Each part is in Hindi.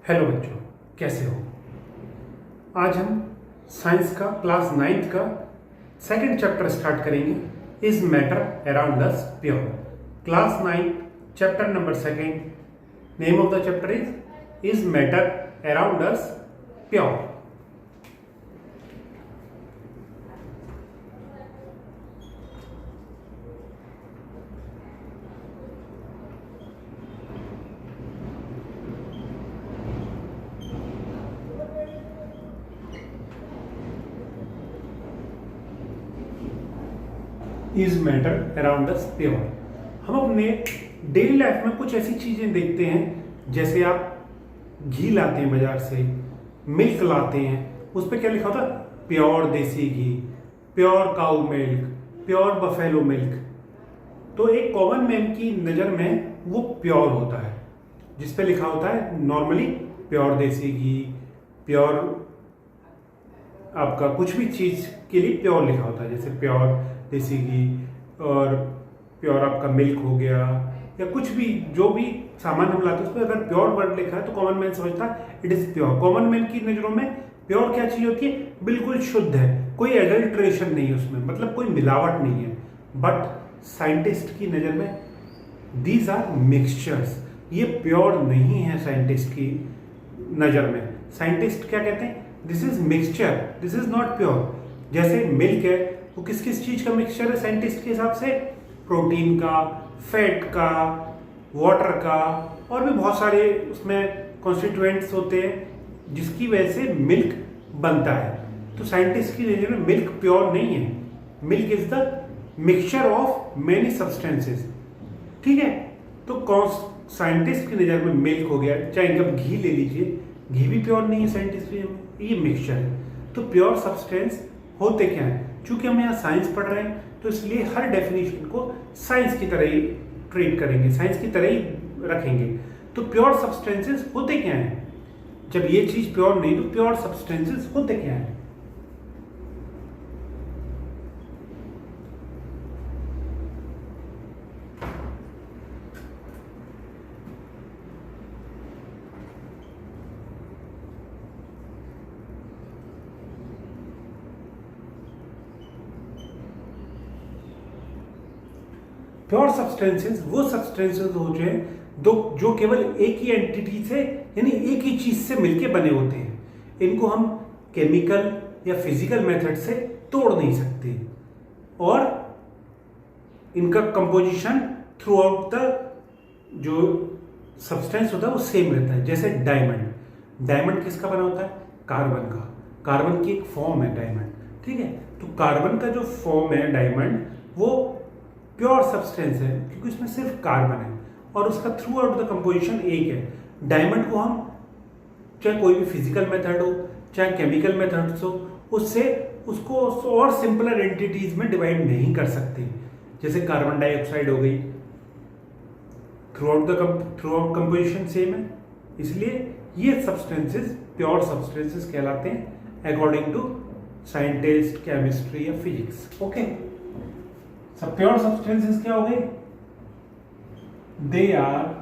हेलो बच्चों, कैसे हो। आज हम साइंस का क्लास 9th का सेकंड चैप्टर स्टार्ट करेंगे। Is matter around us pure. Class 9 chapter number second. Name of the chapter is matter around us pure. Is matter around us pure. हम अपने डेली लाइफ में कुछ ऐसी चीजें देखते हैं, जैसे आप घी लाते हैं बाजार से, मिल्क लाते हैं, उस पर क्या लिखा होता है? प्योर देसी घी, प्योर काऊ मिल्क, प्योर बफेलो मिल्क। तो एक कॉमन मैन की नज़र में वो प्योर होता है, जिस पे लिखा होता है नॉर्मली प्योर देसी घी, प्योर आपका कुछ भी चीज़ के लिए प्योर लिखा होता है, जैसे प्योर देसी घी और प्योर आपका मिल्क हो गया, या कुछ भी जो भी सामान हम लाते हैं उस पर अगर प्योर वर्ड लिखा है तो कॉमन मैन समझता है it is pure. Common man की नज़रों में प्योर क्या चीज़ होती है? बिल्कुल शुद्ध है, कोई एडल्ट्रेशन नहीं है उसमें, मतलब कोई मिलावट नहीं है। बट साइंटिस्ट की नज़र में दीज आर मिक्सचर्स, ये प्योर नहीं है। साइंटिस्ट की नज़र में साइंटिस्ट क्या कहते हैं? This is mixture, this is not pure. जैसे मिल्क है, वो किस किस चीज़ का मिक्सचर है साइंटिस्ट के हिसाब से? प्रोटीन का, फैट का, वाटर का, और भी बहुत सारे उसमें कॉन्स्टिट्यूएंट्स होते हैं जिसकी वजह से मिल्क बनता है। तो साइंटिस्ट की नज़र में मिल्क प्योर नहीं है। Milk is the mixture of many substances. ठीक है, तो कौन साइंटिस्ट की नज़र में मिल्क हो गया, चाहे कब घी ले लीजिए, घी भी प्योर नहीं है साइंटिस्ट की नज़र में, ये मिक्सचर है। तो प्योर सब्सटेंस होते क्या है? चूंकि हम यहाँ साइंस पढ़ रहे हैं तो इसलिए हर डेफिनेशन को साइंस की तरह ही ट्रीट करेंगे, साइंस की तरह ही रखेंगे। तो प्योर सब्सटेंसेस होते क्या हैं? जब ये चीज प्योर नहीं तो प्योर सब्सटेंसेस होते क्या हैं? प्योर सब्सटेंसेस वो सब्सटेंसेस हो जो केवल एक ही एंटिटी से, यानी एक ही चीज से मिलके बने होते हैं। इनको हम केमिकल या फिजिकल मेथड से तोड़ नहीं सकते, और इनका कंपोजिशन थ्रू आउट द जो सब्सटेंस होता है वो सेम रहता है। जैसे डायमंड, डायमंड किसका बना होता है? कार्बन का। कार्बन की एक फॉर्म है डायमंड। ठीक है, तो कार्बन का जो फॉर्म है डायमंड, वो प्योर सब्सटेंस है क्योंकि उसमें सिर्फ कार्बन है और उसका थ्रू आउट द कंपोजिशन एक है। डायमंड को हम चाहे कोई भी फिजिकल मेथड हो चाहे केमिकल मेथड्स हो, उससे उसको और सिंपलर एंटिटीज में डिवाइड नहीं कर सकते। जैसे कार्बन डाइऑक्साइड हो गई, थ्रू आउट कंपोजिशन सेम है, इसलिए ये सब्सटेंसेस प्योर सब्सटेंसेस कहलाते हैं अकॉर्डिंग टू साइंटिस्ट, केमिस्ट्री या फिजिक्स। ओके, सब प्योर सब्सटेंसेस क्या हो गए? They are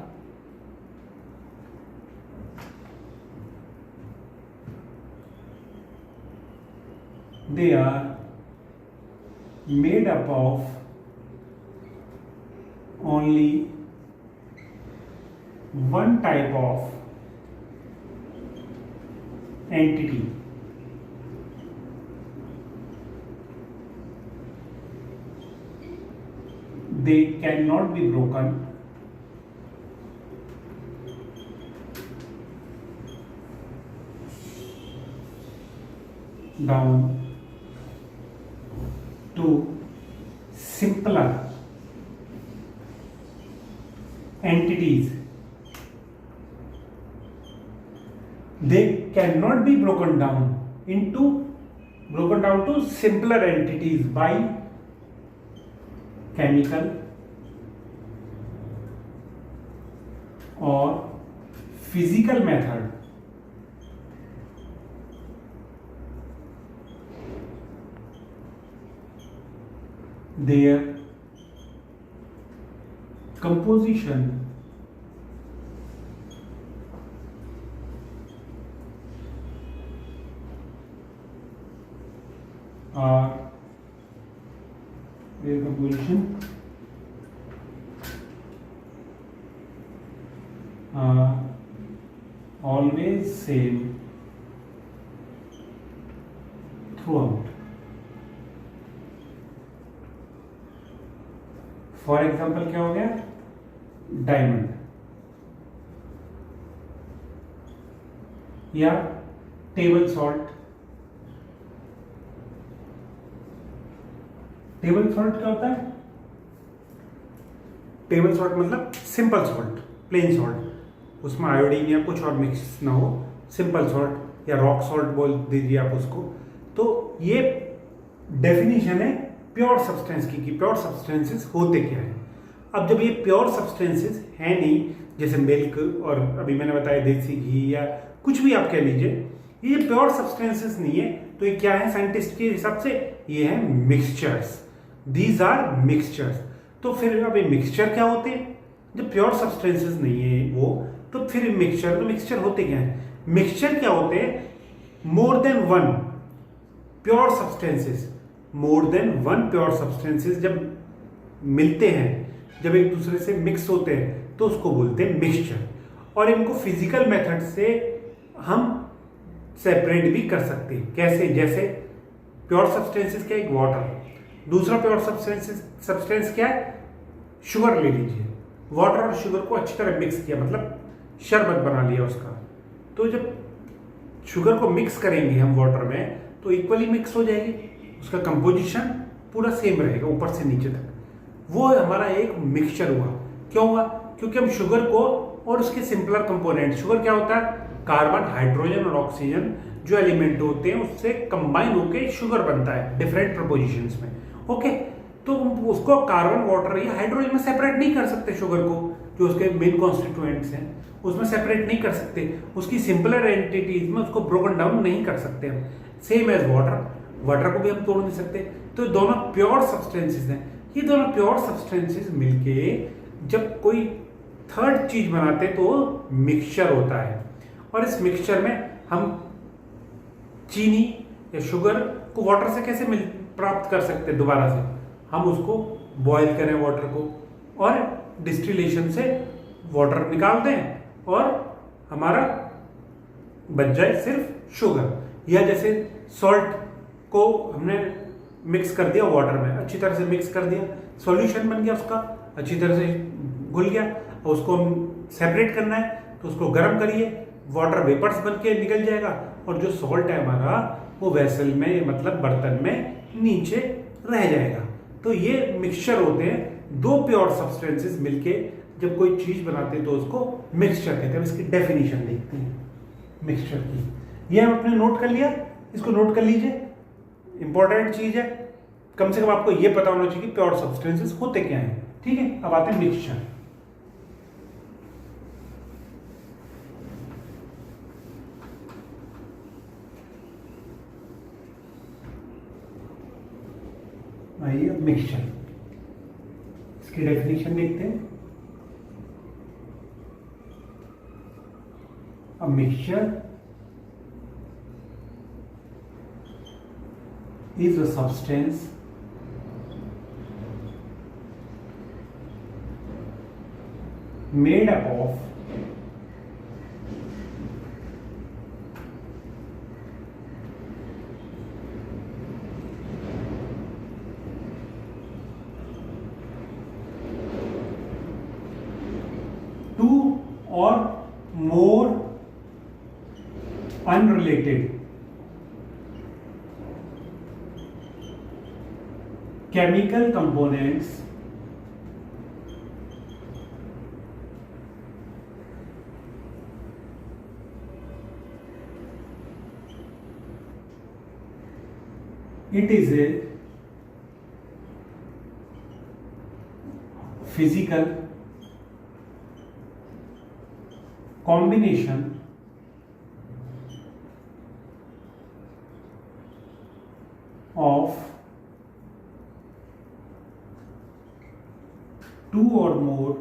made up of only one type of entity. They cannot be broken down to simpler entities. They cannot be broken down to simpler entities by chemical or physical method. Their composition are their composition are always same throughout. For example क्या हो गया, डायमंड या टेबल सॉल्ट। टेबल सॉल्ट क्या होता है? टेबल सॉल्ट मतलब सिंपल सॉल्ट, प्लेन सॉल्ट, उसमें आयोडीन या कुछ और मिक्स ना हो, सिंपल सॉल्ट या रॉक सॉल्ट बोल दीजिए आप उसको। तो ये डेफिनेशन है प्योर सब्सटेंस की, प्योर सब्सटेंसेस होते क्या है। अब जब ये प्योर सब्सटेंसेस है नहीं, जैसे मिल्क और अभी मैंने बताया देसी घी या कुछ भी आप कह लीजिए, ये प्योर सब्सटेंसेस नहीं है, तो ये क्या है साइंटिस्ट के हिसाब से? ये है मिक्सचर्स, दीज आर मिक्सचर्स। तो फिर अब ये मिक्सचर क्या होते हैं? जब प्योर सब्सटेंसेस नहीं है वो, तो फिर मिक्सचर, तो मिक्सचर होते क्या है? मिक्सचर क्या होते हैं? More than one pure substances, more than one pure substances जब मिलते हैं, जब एक दूसरे से मिक्स होते हैं, तो उसको बोलते हैं मिक्सचर। और इनको फिजिकल मेथड से हम सेपरेट भी कर सकते हैं। कैसे? जैसे प्योर सब्सटेंसेस क्या है? एक वाटर। दूसरा प्योर सब्सटेंस क्या है? शुगर ले लीजिए, वाटर और शुगर को अच्छी तरह मिक्स किया, मतलब शरबत बना लिया उसका। तो जब शुगर को मिक्स करेंगे हम वाटर में, तो इक्वली मिक्स हो जाएगी, उसका कंपोजिशन पूरा सेम रहेगा ऊपर से नीचे तक। वो हमारा एक मिक्सचर हुआ। क्यों हुआ? क्योंकि हम शुगर को और उसके सिंपलर कंपोनेंट, शुगर क्या होता है? कार्बन, हाइड्रोजन और ऑक्सीजन जो एलिमेंट होते हैं उससे कंबाइन होकर शुगर बनता है डिफरेंट प्रोपोजिशंस में। ओके, तो उसको कार्बन, वाटर या हाइड्रोजन में सेपरेट नहीं कर सकते। शुगर को जो उसके मेन कॉन्स्टिट्यूएंट्स हैं उसमें सेपरेट नहीं कर सकते, उसकी सिंपलर एंटिटीज में उसको ब्रोकन डाउन नहीं कर सकते हम। सेम एज वाटर, वाटर को भी हम तोड़ नहीं सकते। तो दोनों प्योर सब्सटेंसेस हैं। ये दोनों प्योर सब्सटेंसेस मिलके जब कोई थर्ड चीज बनाते हैं तो मिक्सचर होता है। और इस मिक्सचर में हम चीनी या शुगर को वाटर से कैसे प्राप्त कर सकते हैं? दोबारा से हम उसको बॉईल करें वाटर को, और डिस्टिलेशन से वाटर निकाल दें और हमारा बच जाए सिर्फ शुगर। या जैसे सॉल्ट को हमने मिक्स कर दिया वाटर में, अच्छी तरह से मिक्स कर दिया, सॉल्यूशन बन गया उसका, अच्छी तरह से घुल गया, और उसको हम सेपरेट करना है तो उसको गर्म करिए, वाटर वेपर्स बन के निकल जाएगा, और जो सॉल्ट है हमारा वो वेसल में, मतलब बर्तन में नीचे रह जाएगा। तो ये मिक्सचर होते हैं, दो प्योर सब्सटेंसेस मिलके जब कोई चीज बनाते हैं तो उसको मिक्सचर कहते हैं। इसकी डेफिनेशन देखते हैं मिक्सचर की। ये हम अपने नोट कर लिया, इसको नोट कर लीजिए, इंपॉर्टेंट चीज है। कम से कम आपको ये पता होना चाहिए कि प्योर सब्सटेंसेस होते क्या हैं। ठीक है, अब आते हैं मिक्सचर। आइए अब मिक्सचर, इसकी डेफिनेशन देखते हैं। अब mixture is a substance made up of two or more unrelated chemical components it is a physical combination of two or more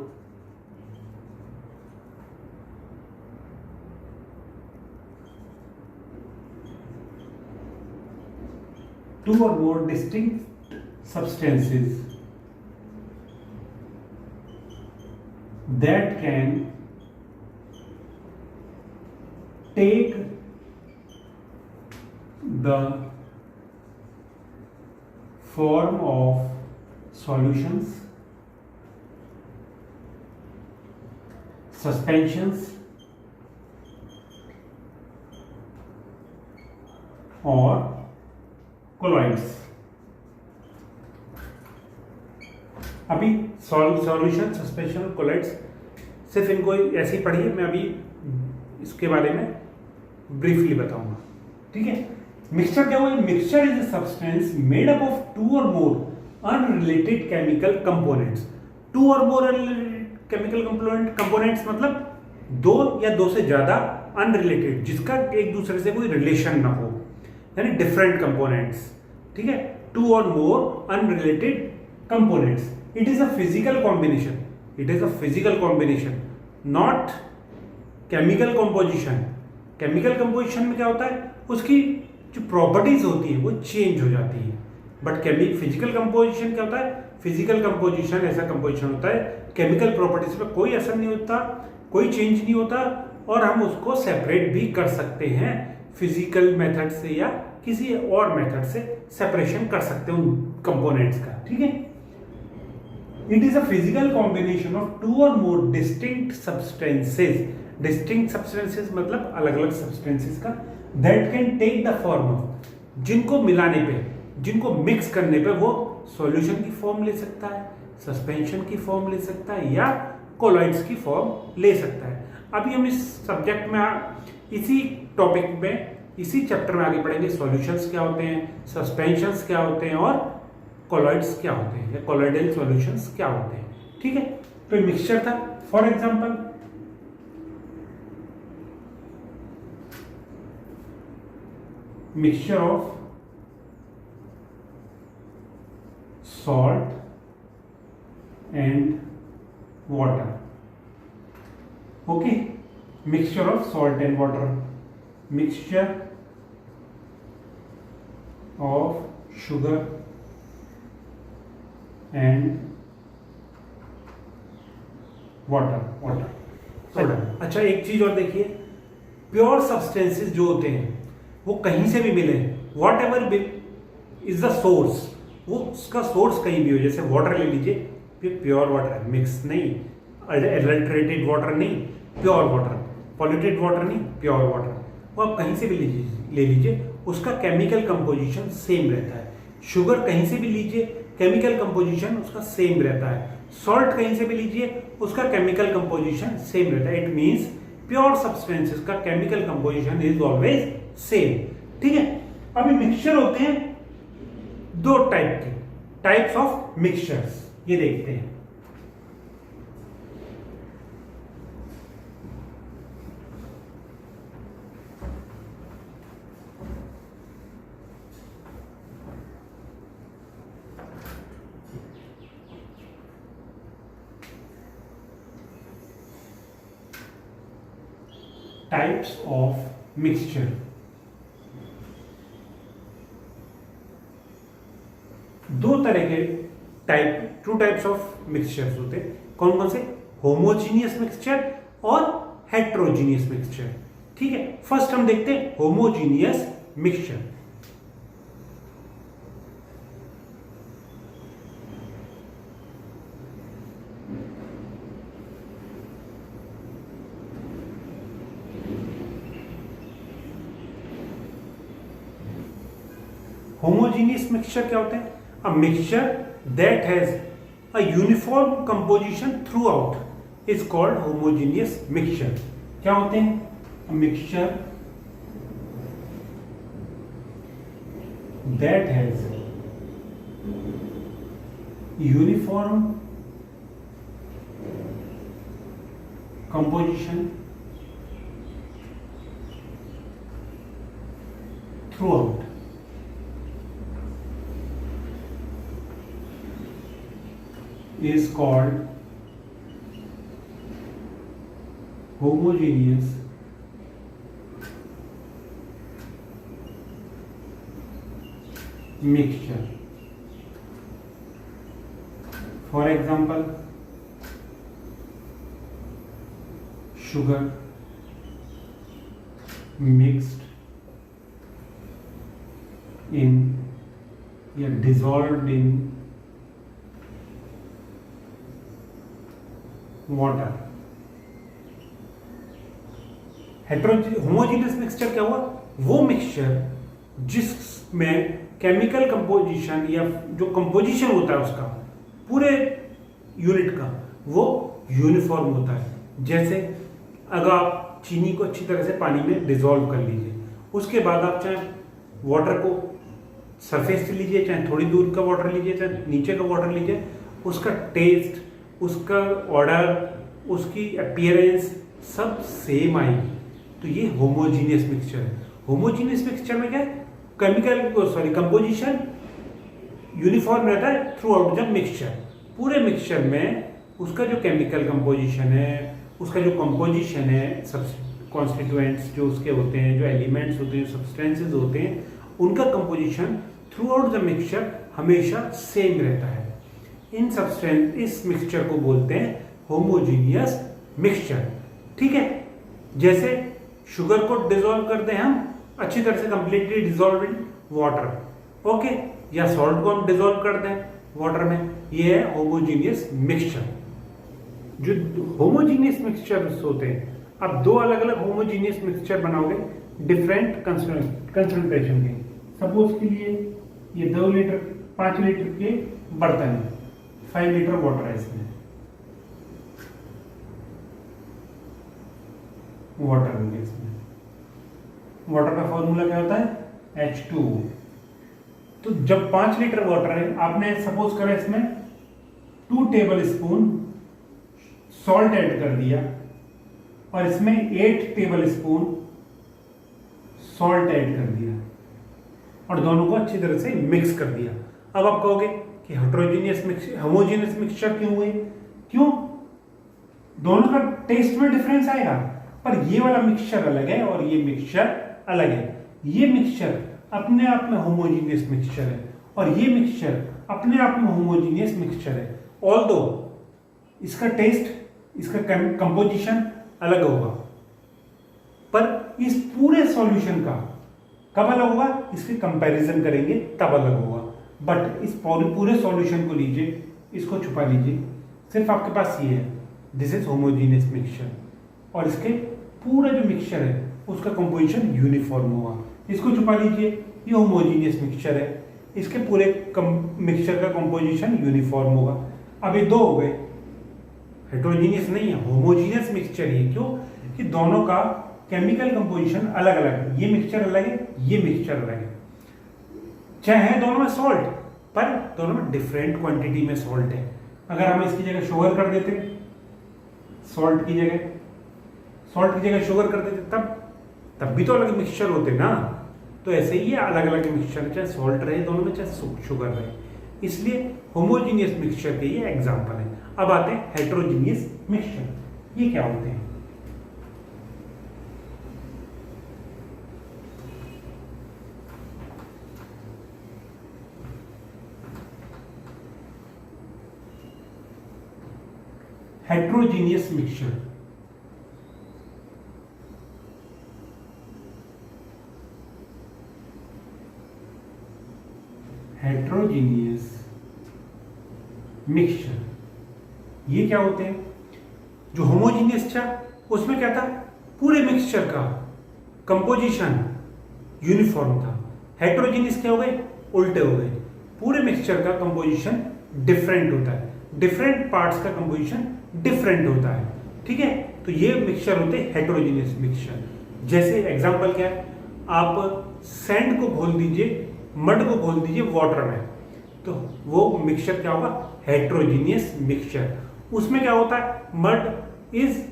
two or more distinct substances that can take the form of solutions, suspensions, और colloids. अभी सॉल्यूशन, सस्पेंशन और कोलाइड्स सिर्फ इनको ऐसे ही पढ़िए, मैं अभी इसके बारे में ब्रीफली बताऊंगा, ठीक है। मिक्सचर क्या हुआ? Mixture is a substance made up of two or more unrelated chemical components. Two or more chemical components मतलब दो या दो से ज्यादा अनरिलेटेड, जिसका एक दूसरे से कोई रिलेशन ना हो, यानी डिफरेंट कंपोनेंट्स, ठीक है। Two or more unrelated components. It is a physical combination, it is a physical combination, not chemical composition. Chemical composition में क्या होता है, उसकी जो प्रॉपर्टीज होती है वो चेंज हो जाती है, बट फिजिकल कंपोजिशन क्या होता है? फिजिकल कंपोजिशन ऐसा कंपोजिशन होता है, केमिकल प्रॉपर्टीज पे कोई असर नहीं होता, कोई चेंज नहीं होता, और हम उसको सेपरेट भी कर सकते हैं फिजिकल मेथड से या किसी और मेथड से सेपरेशन कर सकते हैं उन कंपोनेंट्स का, ठीक है। It is a physical combination of two or more distinct substances. Distinct substances मतलब अलग अलग सब्सटेंसेस का, that can take the form of, जिनको मिलाने पे, जिनको मिक्स करने पे वो सॉल्यूशन की फॉर्म ले सकता है, सस्पेंशन की फॉर्म ले सकता है, या कोलॉइड्स की फॉर्म ले सकता है। अभी हम इस सब्जेक्ट में इसी टॉपिक में, इसी चैप्टर में आगे पढ़ेंगे सॉल्यूशंस क्या होते हैं, सस्पेंशंस क्या होते हैं, और कोलॉइड्स क्या होते हैं, या कोलॉइडल सॉल्यूशंस क्या होते हैं, ठीक है। तो मिक्सचर था। For example mixture of salt and water. Okay, mixture of salt and water. Mixture of sugar and water. अच्छा, एक चीज और देखिए, प्योर सब्सटेंसेस जो होते हैं वो कहीं से भी मिले, what ever is the source, वो उसका सोर्स कहीं भी हो, जैसे वाटर ले लीजिए, प्योर वाटर है, मिक्स नहीं, एडल्ट्रेटेड वाटर नहीं, प्योर वाटर, पॉल्यूटेड वाटर नहीं, प्योर वाटर, वो आप कहीं से भी ले लीजिए, उसका केमिकल कंपोजिशन सेम रहता है। शुगर कहीं से भी लीजिए, केमिकल कंपोजिशन उसका सेम रहता है। सॉल्ट कहीं से भी लीजिए, उसका केमिकल कंपोजिशन सेम रहता है। इट मींस प्योर सब्सटेंसेस का chemical composition is always same, ठीक है। अभी मिक्सचर होते हैं दो टाइप के, टाइप्स ऑफ मिक्सचर्स, ये देखते हैं। Types of mixture. दो तरह के टू टाइप्स ऑफ मिक्सचर्स होते हैं। कौन कौन से? होमोजीनियस मिक्सचर और हेट्रोजीनियस मिक्सचर, ठीक है। फर्स्ट हम देखते हैं होमोजीनियस मिक्सचर। होमोजीनियस मिक्सचर क्या होते हैं? A mixture that has a uniform composition throughout is called homogeneous mixture. क्या होते हैं? A mixture that has uniform composition throughout is called homogeneous mixture. For example, sugar mixed in या dissolved in water. Homogeneous mixture क्या हुआ? वो मिक्सचर जिसमें केमिकल कंपोजिशन या जो कंपोजिशन होता है उसका पूरे यूनिट का वो यूनिफॉर्म होता है। जैसे अगर आप चीनी को अच्छी तरह से पानी में डिसॉल्व कर लीजिए, उसके बाद आप चाहे वाटर को सरफेस से लीजिए, चाहे थोड़ी दूर का वाटर लीजिए, चाहे नीचे का वाटर लीजिए, उसका टेस्ट, उसका ऑर्डर, उसकी अपीयरेंस सब सेम आएगी। तो ये होमोजीनियस मिक्सचर है। होमोजीनियस मिक्सचर में क्या है? कंपोजिशन यूनिफॉर्म रहता है थ्रू आउट द मिक्सचर। पूरे मिक्सचर में उसका जो केमिकल कंपोजिशन है, उसका जो कंपोजिशन है, सब कॉन्स्टिट्यूएंट्स जो उसके होते हैं, जो एलिमेंट्स होते हैं, जो सब्सटेंसेस होते हैं, उनका composition throughout the mixture हमेशा सेम रहता है। इस मिक्सचर को बोलते हैं होमोजीनियस मिक्सचर। ठीक है, जैसे शुगर को डिसॉल्व कर दें हम अच्छी तरह से completely dissolve in water, okay, या सॉल्ट को हम डिसॉल्व कर दें वाटर में, ये है होमोजीनियस मिक्सचर। जो होमोजीनियस मिक्सचर्स होते हैं, आप दो अलग अलग होमोजीनियस मिक्सचर बनाओगे डिफरेंट कंसंट्रेशन के। सपोज के लिए ये 2 लीटर 5 लीटर के बर्तन है, 5 लीटर वाटर है इसमें, वाटर होंगे इसमें। वाटर का फॉर्मूला क्या होता है? H2। तो जब 5 लीटर वाटर है, आपने सपोज करा इसमें 2 टेबल स्पून सॉल्ट ऐड कर दिया और इसमें 8 टेबल स्पून सॉल्ट ऐड कर दिया और दोनों को अच्छी तरह से मिक्स कर दिया। अब आप कहोगे कि होमोजीनियस मिक्सचर क्यों हुए? क्यों? दोनों का टेस्ट में डिफरेंस आएगा, पर ये वाला मिक्सचर अलग है और ये मिक्सचर अलग है। ये मिक्सचर अपने आप में होमोजीनियस मिक्सचर है और ये मिक्सचर अपने आप में होमोजीनियस मिक्सचर है। ऑल्दो इसका टेस्ट, इसका कंपोजिशन अलग होगा, पर इस पूरे सॉल्यूशन का कब अलग होगा? इसके कंपैरिजन करेंगे तब अलग होगा। बट इस पूरे सॉल्यूशन को लीजिए, इसको छुपा लीजिए, सिर्फ आपके पास ये है, दिस इज होमोजीनियस मिक्सचर, और इसके पूरा जो मिक्सचर है उसका कंपोजिशन यूनिफॉर्म होगा। इसको छुपा लीजिए, ये होमोजीनियस मिक्सचर है, इसके पूरे मिक्सचर का कंपोजिशन यूनिफॉर्म होगा। अब ये दो हो गए, हेटेरोजीनियस नहीं है, होमोजीनियस मिक्सचर है। क्यों? कि दोनों का केमिकल कंपोजिशन अलग अलग है, ये मिक्सचर अलग है, ये मिक्सचर अलग है। चाहे है दोनों में सॉल्ट, पर दोनों में डिफरेंट क्वांटिटी में सॉल्ट है। अगर हम इसकी जगह शुगर कर देते, सॉल्ट की जगह शुगर कर देते, तब भी तो अलग मिक्सचर होते ना। तो ऐसे ही अलग अलग मिक्सचर, चाहे सॉल्ट रहे दोनों में, चाहे शुगर रहे, इसलिए होमोजीनियस मिक्सचर के ये एग्जांपल है। अब आते हैं हेटेरोजीनियस मिक्सचर। ये क्या होते हैं? हेटेरोजीनियस मिक्सचर ये क्या होते हैं? जो होमोजीनियस था उसमें क्या था? पूरे मिक्सचर का कंपोजिशन यूनिफॉर्म था। हेटेरोजीनियस क्या हो गए? उल्टे हो गए, पूरे मिक्सचर का कंपोजिशन डिफरेंट होता है, डिफरेंट पार्ट्स का कंपोजिशन डिफरेंट होता है। ठीक है, तो ये मिक्सचर होते हैं हेटेरोजीनियस मिक्सचर। जैसे एग्जांपल क्या है? आप सैंड को घोल दीजिए, मड को घोल दीजिए वाटर में, तो वो मिक्सचर क्या होगा? Heterogeneous mixture. उसमें क्या होता है? Mud is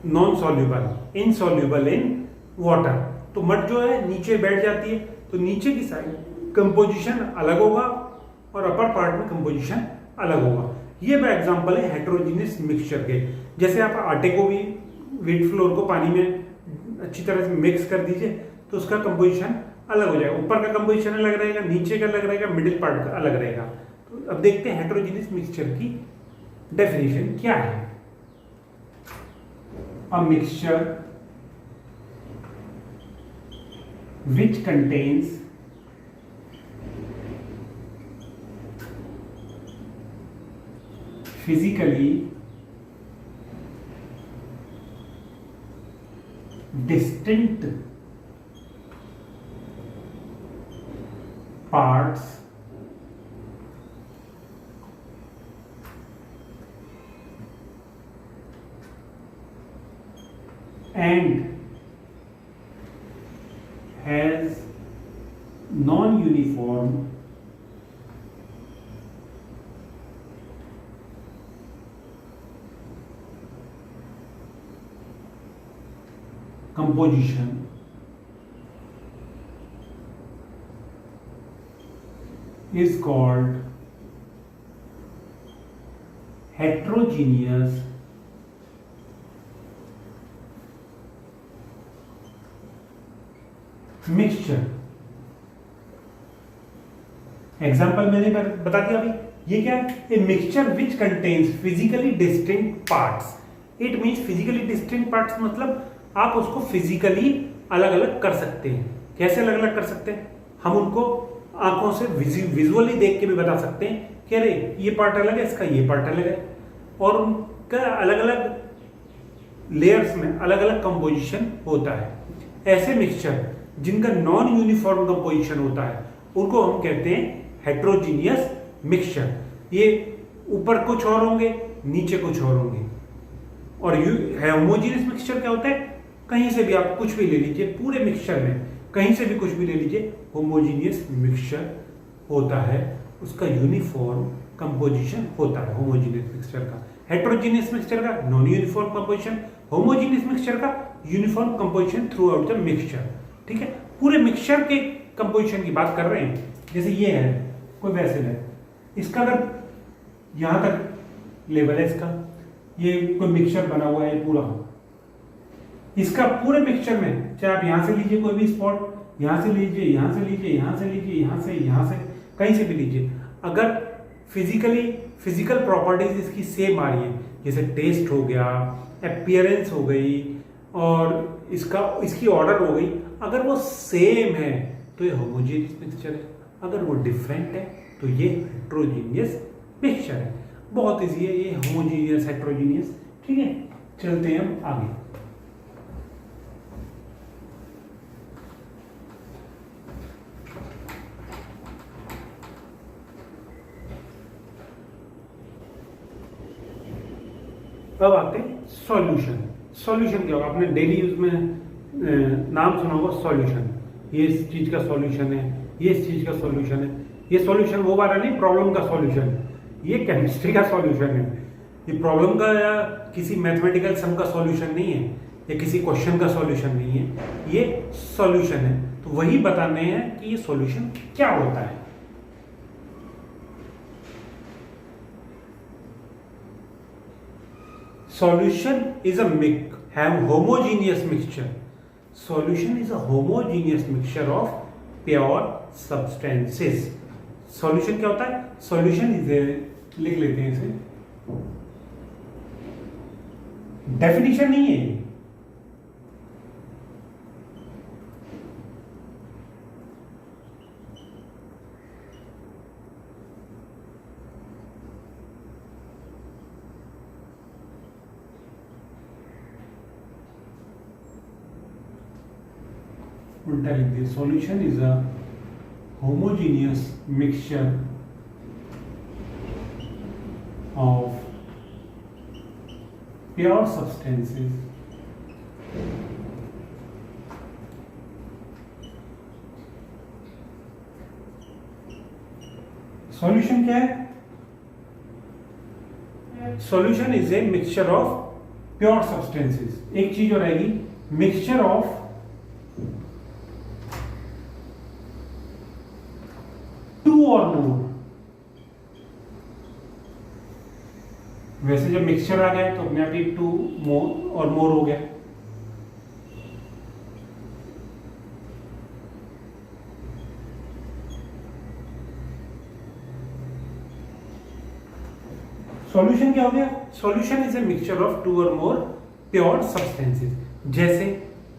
non soluble, insoluble in water, तो मड जो है नीचे बैठ जाती है, तो नीचे की साइड कंपोजिशन अलग होगा और अपर पार्ट में कंपोजिशन अलग होगा। ये एग्जांपल है हेटेरोजीनियस मिक्सचर के। जैसे आप आटे को भी, व्हीट फ्लोर को पानी में अच्छी तरह से मिक्स कर दीजिए तो उसका कंपोजिशन अलग हो जाएगा, ऊपर का कंपोजिशन अलग रहेगा, नीचे का अलग रहेगा, मिडिल पार्ट का अलग रहेगा। तो अब देखते हैं हेटेरोजेनियस मिक्सचर की डेफिनेशन क्या है। A mixture which contains physically distinct parts and has non-uniform composition is called heterogeneous mixture. Example मैंने बता दिया अभी, ये क्या है? A mixture which contains physically distinct parts. It means physically distinct parts मतलब आप उसको फिजिकली अलग अलग कर सकते हैं। कैसे अलग अलग कर सकते हैं? हम उनको आंखों से विजुअली देख के भी बता सकते हैं कि अरे ये पार्ट अलग है, इसका ये पार्ट अलग है, और उनका अलग अलग लेयर्स में अलग अलग कंपोजिशन होता है। ऐसे मिक्सचर जिनका नॉन यूनिफॉर्म कंपोजिशन होता है उनको हम कहते हैं हेट्रोजीनियस मिक्सचर। ये ऊपर कुछ और होंगे, नीचे कुछ और होंगे। और होमोजीनियस मिक्सचर क्या होता है? कहीं से भी आप कुछ भी ले लीजिए, पूरे मिक्सचर में कहीं से भी कुछ भी ले लीजिए, होमोजीनियस मिक्सचर होता है, उसका यूनिफॉर्म कंपोजिशन होता है होमोजीनियस मिक्सचर का। हेट्रोजीनियस मिक्सचर का non uniform composition, homogeneous mixture का uniform composition throughout the mixture. ठीक है, पूरे मिक्सचर के कंपोजिशन की बात कर रहे हैं। जैसे ये है कोई वेसल है, इसका अगर यहां तक लेवल है इसका, ये कोई मिक्सचर बना हुआ है पूरा, इसका पूरे मिक्सचर में चाहे आप यहां से लीजिए कोई भी स्पॉट, यहां से लीजिए, यहां से लीजिए, यहां से लीजिए, यहां से कहीं से भी लीजिए, अगर फिजिकल प्रॉपर्टीज इसकी सेम आ रही है, जैसे टेस्ट हो गया, अपीयरेंस हो गई, और इसकी ऑर्डर हो गई, अगर वो सेम है तो ये होमोजेनियस मिक्सचर है। अगर वो डिफरेंट है तो ये हेट्रोजीनियस मिक्सचर है। बहुत इजी है ये, होमोजीनियस हेट्रोजीनियस। ठीक है, चलते हैं हम आगे। अब आते हैं सॉल्यूशन। सॉल्यूशन क्या होगा? आपने डेली यूज में नाम सुना होगा सॉल्यूशन। ये इस चीज का सॉल्यूशन है, ये इस चीज का सॉल्यूशन है। ये सॉल्यूशन वो वाला नहीं प्रॉब्लम का सॉल्यूशन, ये केमिस्ट्री का सॉल्यूशन है। ये प्रॉब्लम का या किसी मैथमेटिकल सम का सॉल्यूशन नहीं है, या किसी क्वेश्चन का सॉल्यूशन नहीं है, ये सॉल्यूशन है। तो वही बताने हैं कि ये सॉल्यूशन क्या होता है। Solution is a homogeneous mixture. Solution is a homogeneous mixture of pure substances. Solution क्या होता है? Solution is लिख लेते हैं इसे, डेफिनेशन नहीं है। उल्टा लिख दिया। Solution is a homogeneous mixture of pure substances solution क्या है? Solution is a mixture of pure substances. एक चीज और आएगी, मिक्सचर ऑफ टू और मोर। वैसे जब मिक्सचर आ गया तो अपने आप ही टू मोर और मोर हो गया। सॉल्यूशन क्या हो गया? Solution is a mixture of two or more pure substances. जैसे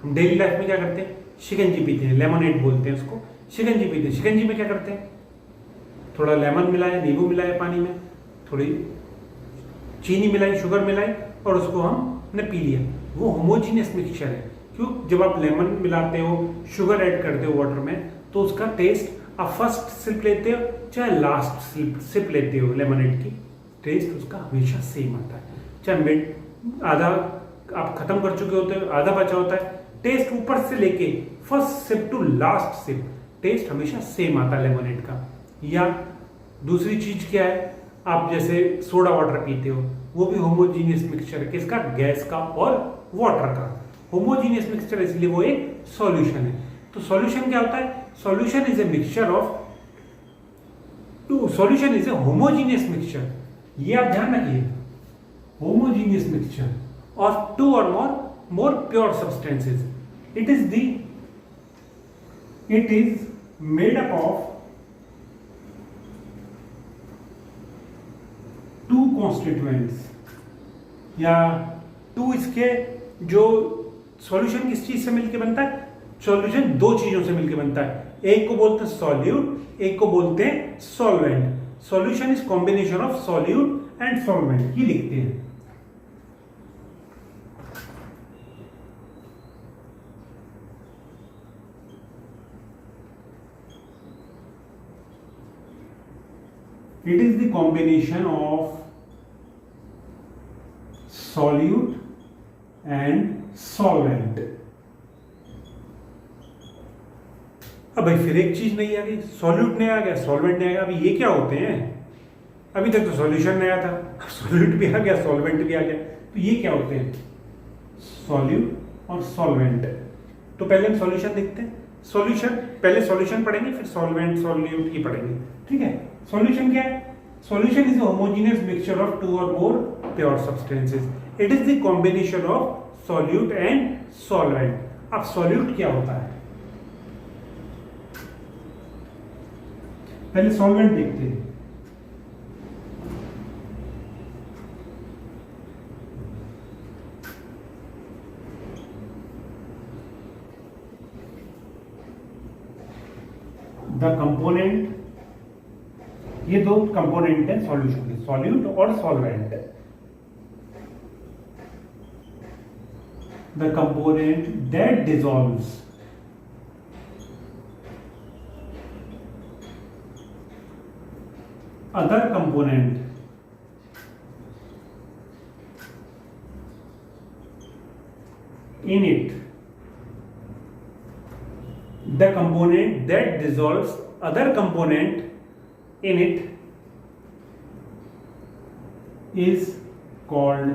हम डेली लाइफ में क्या करते हैं, शिकंजी पीते हैं, लेमनेड बोलते हैं उसको, शिकंजी पीते हैं। शिकंजी में क्या करते हैं, थोड़ा लेमन मिलाया, नींबू मिलाया पानी में, थोड़ी चीनी मिलाई, शुगर मिलाई और उसको हमने पी लिया। वो होमोजीनियस मिक्सचर है। क्यों? जब आप लेमन मिलाते हो, शुगर ऐड करते हो वाटर में, तो उसका टेस्ट आप फर्स्ट सिप लेते हो चाहे लास्ट सिप लेते हो, लेमनेड की टेस्ट उसका हमेशा सेम आता है। चाहे मिड आधा आप खत्म कर चुके होते हो, आधा बचा होता है, टेस्ट ऊपर से लेके first sip to last sip taste हमेशा सेम आता है लेमनेड का। या दूसरी चीज क्या है, आप जैसे सोडा वाटर पीते हो, वो भी होमोजीनियस मिक्सचर है। किसका? गैस का और वाटर का होमोजीनियस मिक्सचर, इसलिए वो एक सॉल्यूशन है। तो सॉल्यूशन क्या होता है? Solution is a mixture of solution is a homogeneous mixture. ये आप ध्यान रखिए, homogeneous mixture of two or more pure substances. It is made up of two constituents, या टू इसके जो सॉल्यूशन किस चीज से मिलकर बनता है? सॉल्यूशन दो चीजों से मिलकर बनता है। एक को बोलते हैं सॉल्यूट, एक को बोलते हैं solvent. Solution is combination of solute and solvent, ये लिखते हैं। It is the combination of solute and solvent। अब भाई फिर एक चीज नहीं आ गई, सॉल्यूट नहीं आ गया, सॉल्वेंट नहीं आ गया। अभी ये क्या होते हैं? अभी तक तो सॉल्यूशन नहीं आया था, सॉल्यूट भी आ गया, सॉल्वेंट भी आ गया। तो ये क्या होते हैं? सॉल्यूट और सॉल्वेंट। तो पहले हम सॉल्यूशन देखते हैं। सॉल्यूशन पहले सॉल्यूशन पढ़ेंगे, फिर सॉल्वेंट सॉल्यूट ये पढ़ेंगे, ठीक है। सॉल्यूशन क्या है? Solution is a homogeneous mixture of two or more pure substances. It is the combination of solute and solvent. अब सॉल्यूट क्या होता है? पहले सॉल्वेंट देखते हैं। द कंपोनेंट, ये दो कंपोनेंट है सॉल्यूशन के, सॉल्यूट और solvent. The component that dissolves other component in it, the component that dissolves other component in it is called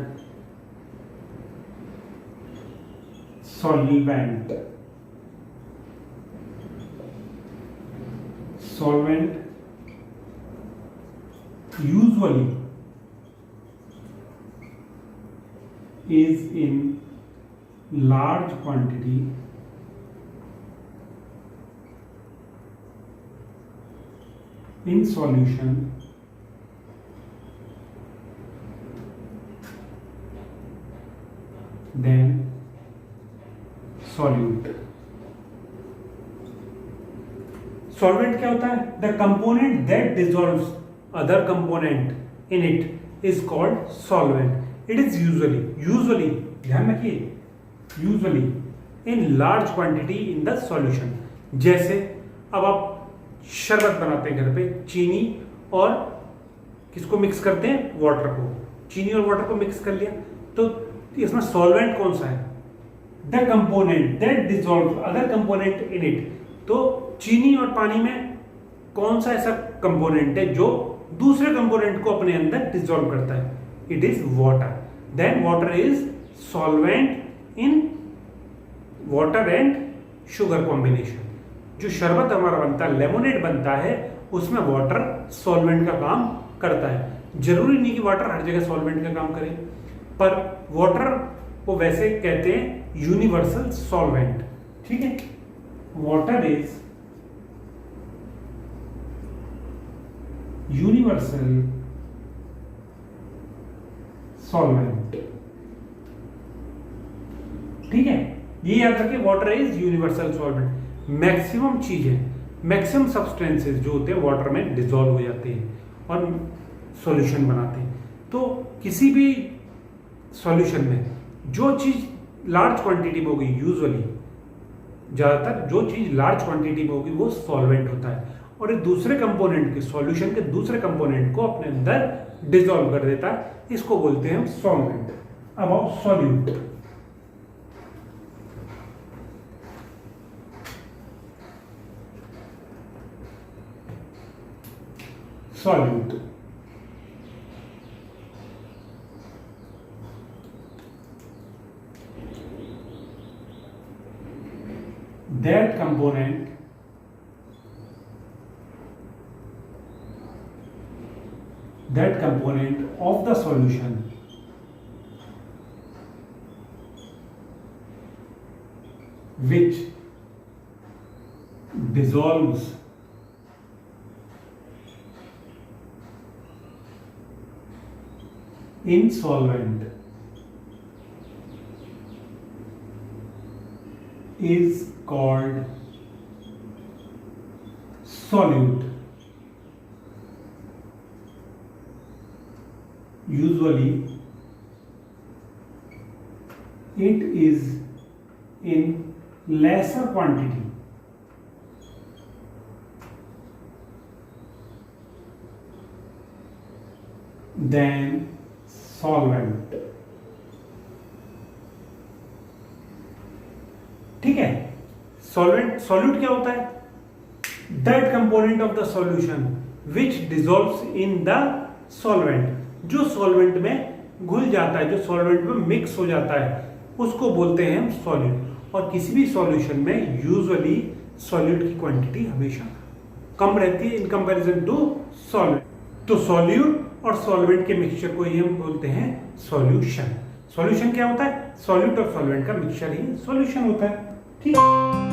solvent। solvent usually is in large quantity in solution than solute। Solvent क्या होता है? The component that dissolves other component in it is called solvent। it is usually ध्यान रखिए, usually in large quantity in the solution। जैसे अब आप शरबत बनाते हैं घर पे, चीनी और किसको मिक्स करते हैं? वाटर को। चीनी और वाटर को मिक्स कर लिया, तो इसमें सॉल्वेंट कौन सा है? The component that dissolves other component in it. तो चीनी और पानी में कौन सा ऐसा कंपोनेंट है जो दूसरे कंपोनेंट को अपने अंदर डिसॉल्व करता है? It is water. Then water is solvent in water and sugar combination. जो शरबत हमारा बनता है, लेमोनेड बनता है, उसमें वाटर सॉल्वेंट का काम करता है। जरूरी नहीं कि वाटर हर जगह सॉल्वेंट का काम करे, पर वाटर को वैसे कहते हैं यूनिवर्सल सॉल्वेंट, ठीक है। Water is universal solvent. ठीक है, ये याद रखिए, water is universal solvent. Maximum चीजें, मैक्सिमम सब्सटेंसेस जो होते हैं वाटर में डिसॉल्व हो जाते हैं और सॉल्यूशन बनाते हैं। तो किसी भी सॉल्यूशन में जो चीज लार्ज क्वांटिटी में होगी, यूजुअली ज्यादातर जो चीज लार्ज क्वांटिटी में होगी वो सॉल्वेंट होता है, और ये दूसरे कंपोनेंट के, सॉल्यूशन के दूसरे कंपोनेंट को अपने अंदर डिसॉल्व कर देता है। इसको बोलते हैं हम सॉल्वेंट। अब solute. Solute that component of the solution which dissolves in solvent is called solute. Usually it is in lesser quantity than solvent. ठीक है, सॉल्वेंट, सॉल्यूट क्या होता है? That component of the solution which dissolves in the solvent, जो सॉल्वेंट में घुल जाता है, जो सॉल्वेंट में मिक्स हो जाता है, उसको बोलते हैं हम सॉल्यूट। और किसी भी सॉल्यूशन में यूजुअली सॉल्यूट की क्वांटिटी हमेशा कम रहती है इन कंपैरिजन टू सॉल्वेंट। तो सॉल्यूट और सॉल्वेंट के मिक्सचर को ही हम बोलते हैं सॉल्यूशन। सॉल्यूशन क्या होता है? सॉल्यूट और सॉल्वेंट का मिक्सचर ही सॉल्यूशन होता है। ठीक है।